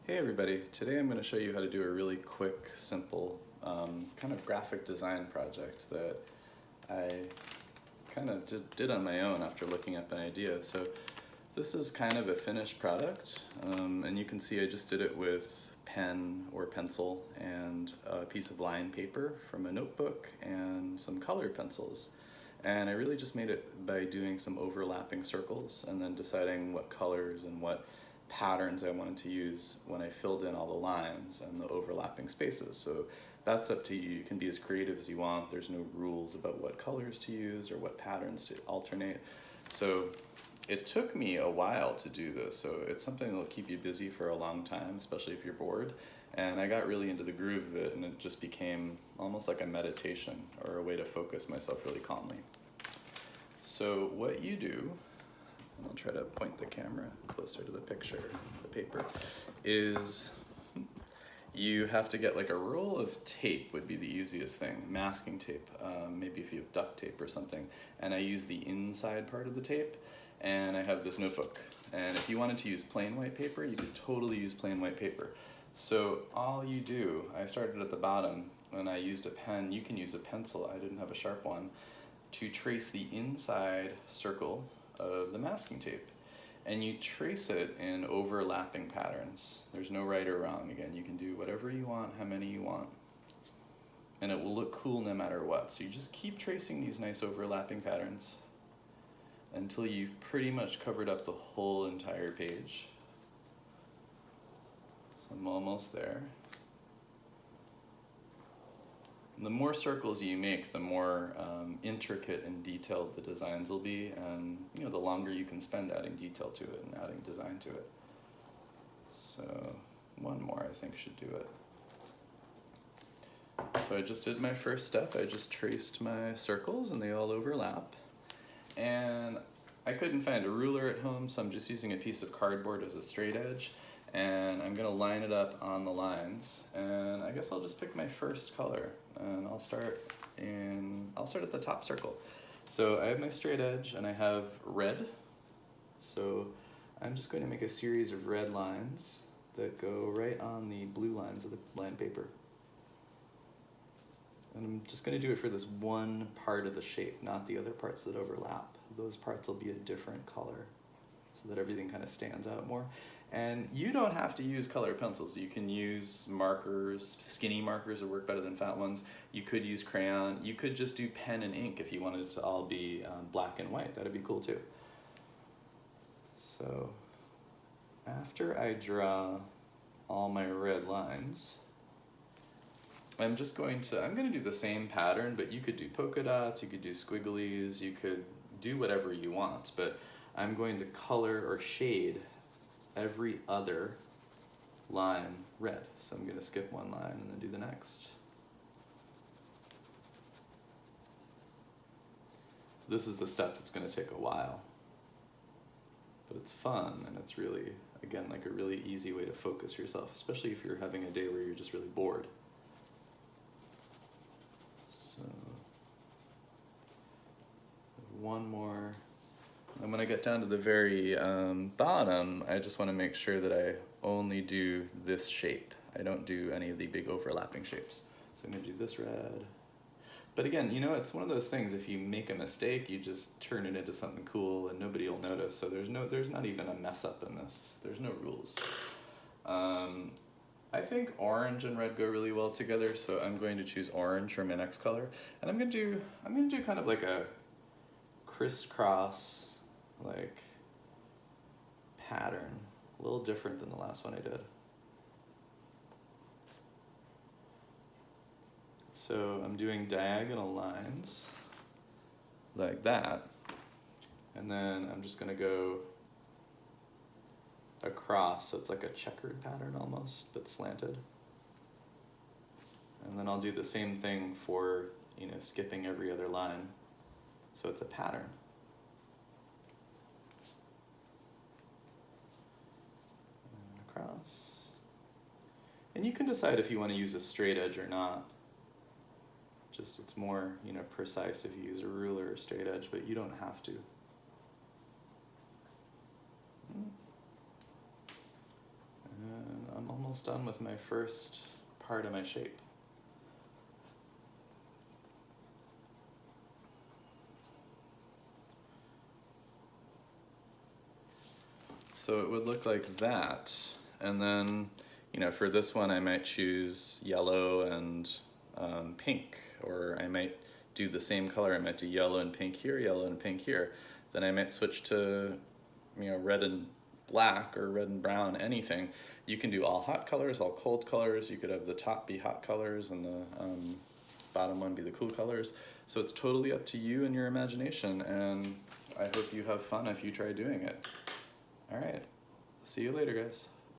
Hey everybody, today I'm going to show you how to do a really quick, simple kind of graphic design project that I kind of did on my own after looking up an idea. So this is kind of a finished product, and you can see I just did it with pen or pencil and a piece of line paper from a notebook and some colored pencils. And I really just made it by doing some overlapping circles and then deciding what colors and what patterns I wanted to use when I filled in all the lines and the overlapping spaces. So that's up to you. You can be as creative as you want. There's no rules about what colors to use or what patterns to alternate. So it took me a while to do this. So it's something that'll keep you busy for a long time, especially if you're bored. And I got really into the groove of it, and it just became almost like a meditation or a way to focus myself really calmly. So what you do, and I'll try to point the camera closer to the picture, the paper, is you have to get like a roll of tape would be the easiest thing, masking tape, maybe if you have duct tape or something. And I use the inside part of the tape, and I have this notebook. And if you wanted to use plain white paper, you could totally use plain white paper. So all you do, I started at the bottom, and I used a pen. You can use a pencil, I didn't have a sharp one, to trace the inside circle of the masking tape. And you trace it in overlapping patterns. There's no right or wrong. Again, you can do whatever you want, how many you want, and it will look cool no matter what. So you just keep tracing these nice overlapping patterns until you've pretty much covered up the whole entire page. So I'm almost there. The more circles you make, the more intricate and detailed the designs will be, and the longer you can spend adding detail to it and adding design to it. So one more I think should do it. So I just did my first step. I just traced my circles and they all overlap. And I couldn't find a ruler at home, so I'm just using a piece of cardboard as a straight edge. And I'm gonna line it up on the lines, and I guess I'll just pick my first color, and I'll start at the top circle. So I have my straight edge and I have red. So I'm just going to make a series of red lines that go right on the blue lines of the line paper. And I'm just going to do it for this one part of the shape, not the other parts that overlap. Those parts will be a different color so that everything kind of stands out more. And you don't have to use colored pencils. You can use markers. Skinny markers will work better than fat ones. You could use crayon. You could just do pen and ink if you wanted it to all be black and white. That'd be cool too. So after I draw all my red lines, I'm going to do the same pattern, but you could do polka dots, you could do squigglies, you could do whatever you want, but I'm going to color or shade every other line red. So I'm going to skip one line and then do the next. This is the step that's going to take a while, but it's fun, and it's really, again, like a really easy way to focus yourself, especially if you're having a day where you're just really bored. So one more. And when I get down to the very bottom, I just want to make sure that I only do this shape. I don't do any of the big overlapping shapes. So I'm going to do this red. But again, it's one of those things, if you make a mistake, you just turn it into something cool and nobody will notice. So there's not even a mess up in this. There's no rules. I think orange and red go really well together, so I'm going to choose orange for my next color. And I'm going to do kind of like a crisscross like pattern, a little different than the last one I did. So I'm doing diagonal lines like that, and then I'm just going to go across, so it's like a checkered pattern almost, but slanted. And then I'll do the same thing for skipping every other line, so it's a pattern. Across. And you can decide if you want to use a straight edge or not. Just it's more precise if you use a ruler or straight edge, but you don't have to. And I'm almost almost done with my first part of my shape. So it would look like that, and then, you know, for this one I might choose yellow and pink, or I might do the same color. I might do yellow and pink here, yellow and pink here. Then I might switch to, you know, red and black or red and brown, anything. You can do all hot colors, all cold colors. You could have the top be hot colors and the bottom one be the cool colors. So it's totally up to you and your imagination, and I hope you have fun if you try doing it. All right, see you later, guys.